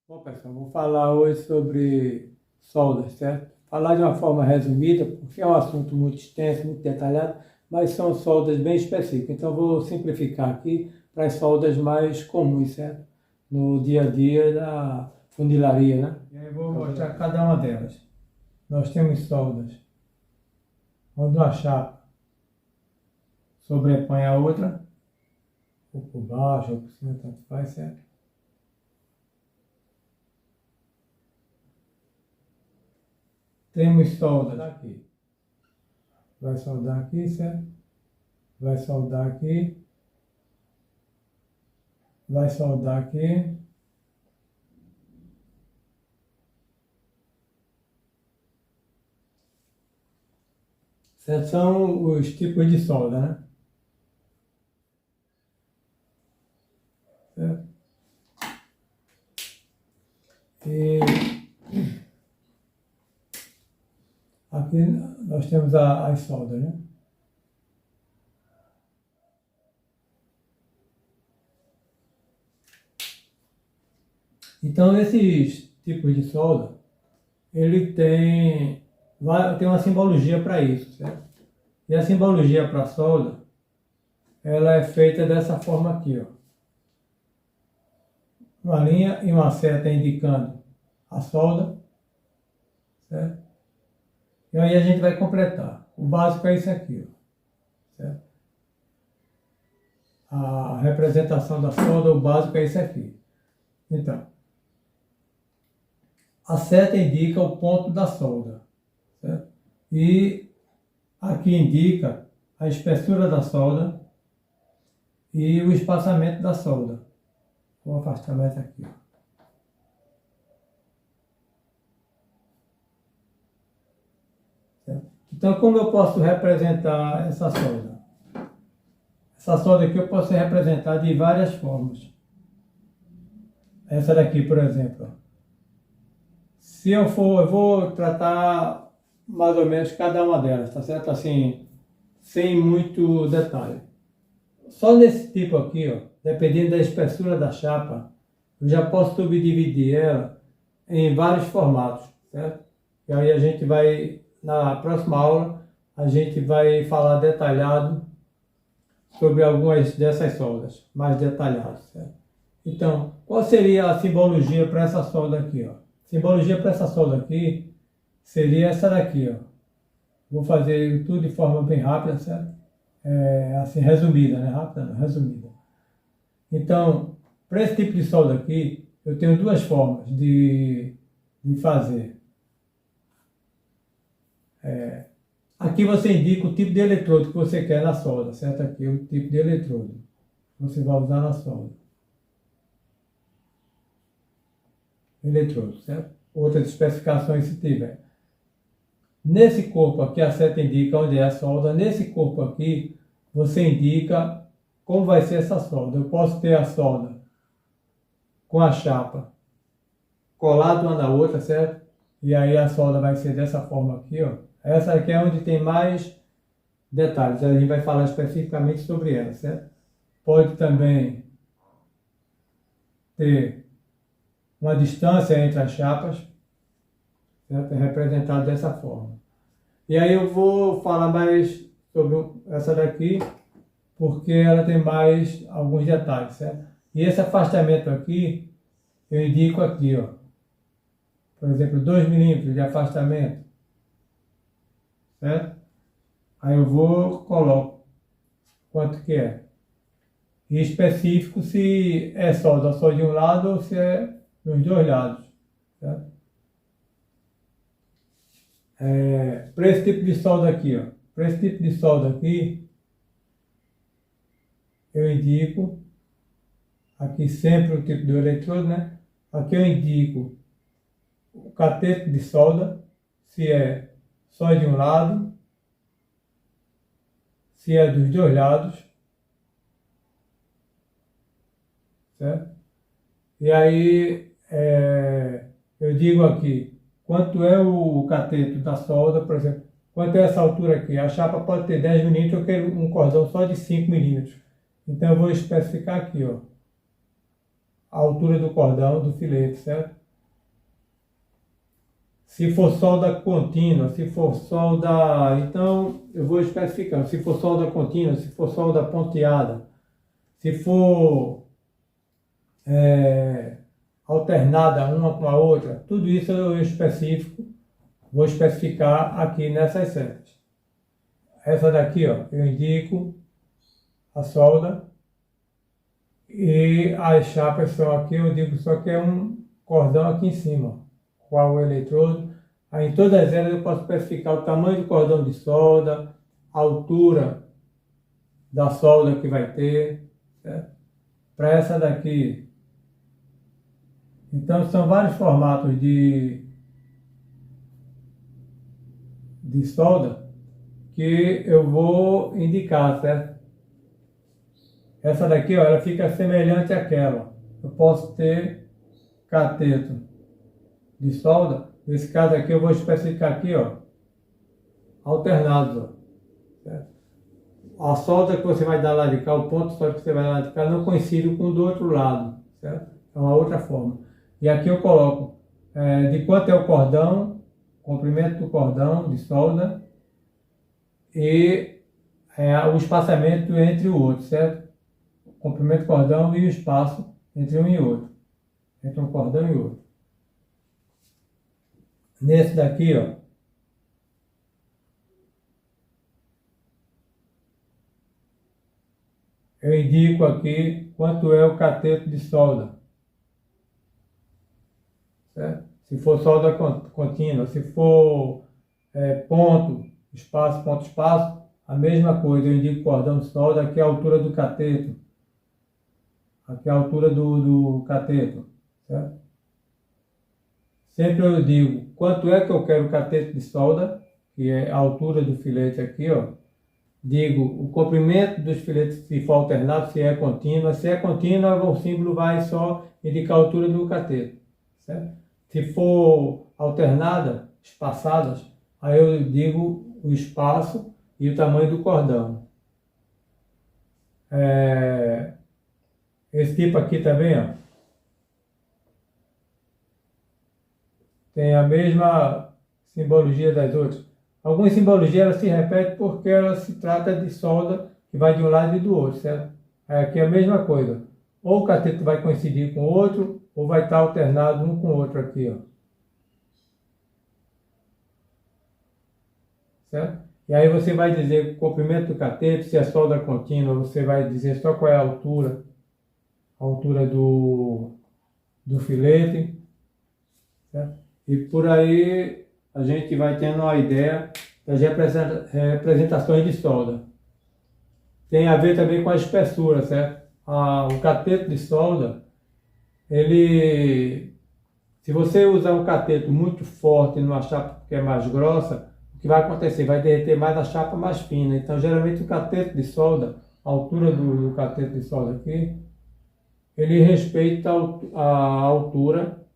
Bom, pessoal, vou falar hoje sobre soldas, certo? Falar de uma forma resumida, porque é um assunto muito extenso, muito detalhado, mas são soldas bem específicas. Então, vou simplificar aqui para as soldas mais comuns, certo? No dia a dia da funilaria, né? E aí vou mostrar cada uma delas. Nós temos soldas onde uma chapa sobrepõe a outra, ou por baixo, ou por cima, tanto faz, certo? Temos soldas aqui. Vai soldar aqui, certo? Vai soldar aqui. Vai soldar aqui. Certo? São os tipos de solda, né? Certo? E aqui nós temos as soldas, né? Então, esses tipos de solda, ele tem uma simbologia para isso, certo? E a simbologia para a solda, ela é feita dessa forma aqui, ó. Uma linha e uma seta indicando a solda, certo? E aí a gente vai completar. O básico é isso aqui, ó, certo? A representação da solda, o básico é isso aqui. Então, a seta indica o ponto da solda, certo? E aqui indica a espessura da solda e o espaçamento da solda. Vou afastar mais aqui, ó. Então, como eu posso representar essa solda? Essa solda aqui eu posso representar de várias formas. Essa daqui, por exemplo. Se eu vou tratar mais ou menos cada uma delas, tá certo? Assim, sem muito detalhe. Só nesse tipo aqui, ó, dependendo da espessura da chapa, eu já posso subdividir ela em vários formatos, certo? E aí a gente vai, na próxima aula, a gente vai falar detalhado sobre algumas dessas soldas, mais detalhadas, certo? Então, qual seria a simbologia para essa solda aqui, ó? Simbologia para essa solda aqui seria essa daqui, ó. Vou fazer tudo de forma bem rápida, certo? Assim, resumida, né? Rápida, não, resumida. Então, para esse tipo de solda aqui, eu tenho duas formas de fazer. Aqui você indica o tipo de eletrodo que você quer na solda, certo? Aqui é o tipo de eletrodo que você vai usar na solda. Eletrodo, certo? Outras especificações se tiver. Nesse corpo aqui, a seta indica onde é a solda. Nesse corpo aqui, você indica como vai ser essa solda. Eu posso ter a solda com a chapa colada uma na outra, certo? E aí a solda vai ser dessa forma aqui, ó. Essa aqui é onde tem mais detalhes. A gente vai falar especificamente sobre ela, certo? Pode também ter uma distância entre as chapas, certo? É representado dessa forma. E aí eu vou falar mais sobre essa daqui, porque ela tem mais alguns detalhes, certo? E esse afastamento aqui, eu indico aqui, ó. Por exemplo, 2 milímetros de afastamento, certo? Aí eu coloco quanto que é. E específico se é solda só de um lado ou se é dos dois lados, certo? Para esse tipo de solda aqui, ó. Para esse tipo de solda aqui, eu indico aqui sempre o tipo do eletrodo, né? Aqui eu indico o cateto de solda, se é só de um lado, se é dos dois lados, certo? E aí eu digo aqui quanto é o cateto da solda, por exemplo, quanto é essa altura aqui. A chapa pode ter 10 milímetros, eu quero um cordão só de 5 milímetros. Então eu vou especificar aqui, ó, a altura do cordão, do filete, certo? Se for solda contínua, se for solda... Então, eu vou especificar. Se for solda contínua, se for solda ponteada, se for alternada uma com a outra, tudo isso eu vou especificar aqui nessas setas. Essa daqui, ó, eu indico a solda e as chapas são aqui, eu digo só que é um cordão aqui em cima, qual o eletrodo. Aí em todas elas eu posso especificar o tamanho do cordão de solda, a altura da solda que vai ter, certo? Para essa daqui, então são vários formatos de solda que eu vou indicar, certo? Essa daqui, ó, ela fica semelhante àquela. Eu posso ter cateto de solda. Nesse caso aqui eu vou especificar aqui, ó, alternados, ó, certo? A solda que você vai dar lá de cá, o ponto só que você vai dar lá de cá, não coincide com o do outro lado, certo? É uma outra forma. E aqui eu coloco de quanto é o cordão, comprimento do cordão de solda e o espaçamento entre o outro, certo? O comprimento do cordão e o espaço entre um e outro. Entre um cordão e outro. Nesse daqui, ó, eu indico aqui quanto é o cateto de solda. Certo? Se for solda contínua, se for ponto, espaço, a mesma coisa, eu indico cordão de solda, aqui é a altura do cateto. Aqui é a altura do cateto, certo? Sempre eu digo quanto é que eu quero o cateto de solda, que é a altura do filete aqui, ó. Digo o comprimento dos filetes, se for alternado, se é contínua. Se é contínua, o símbolo vai só indicar a altura do cateto, certo? Se for alternada, espaçadas, aí eu digo o espaço e o tamanho do cordão. Esse tipo aqui também, ó, tem a mesma simbologia das outras. Algumas simbologias elas se repetem porque ela se trata de solda que vai de um lado e do outro, certo? Aqui é a mesma coisa. Ou o cateto vai coincidir com o outro, ou vai estar alternado um com o outro aqui, ó. Certo? E aí você vai dizer o comprimento do cateto, se é solda contínua, você vai dizer só qual é a altura do filete, certo? E por aí a gente vai tendo uma ideia das representações de solda. Tem a ver também com a espessura, certo? O cateto de solda, se você usar um cateto muito forte numa chapa que é mais grossa, o que vai acontecer? Vai derreter mais a chapa mais fina. Então, geralmente o cateto de solda, a altura do cateto de solda aqui, ele respeita a altura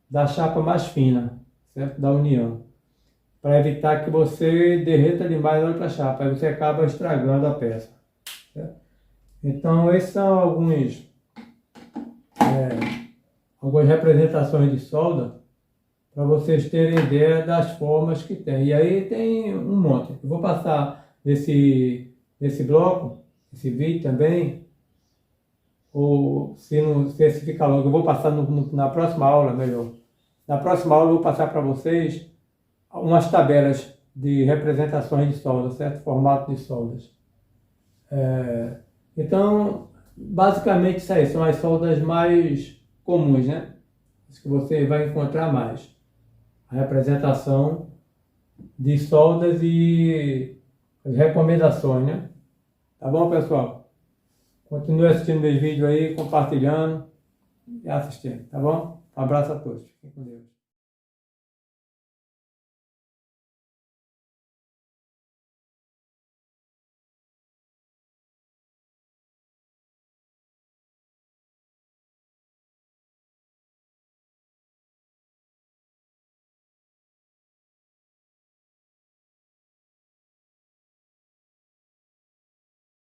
da chapa mais fina, certo? Da união, para evitar que você derreta demais a outra chapa, aí você acaba estragando a peça, certo? Então, esses são algumas representações de solda para vocês terem ideia das formas que tem. E aí tem um monte. Eu vou passar nesse bloco, esse vídeo também, ou se esse fica longo, eu vou passar na próxima aula, melhor. Na próxima aula eu vou passar para vocês umas tabelas de representações de solda, certo? Formato de soldas. Então, basicamente isso aí, são as soldas mais comuns, né? As que você vai encontrar mais. A representação de soldas e as recomendações, né? Tá bom, pessoal? Continue assistindo meus vídeos aí, compartilhando e assistindo, tá bom? Um abraço a todos. Fiquem com Deus.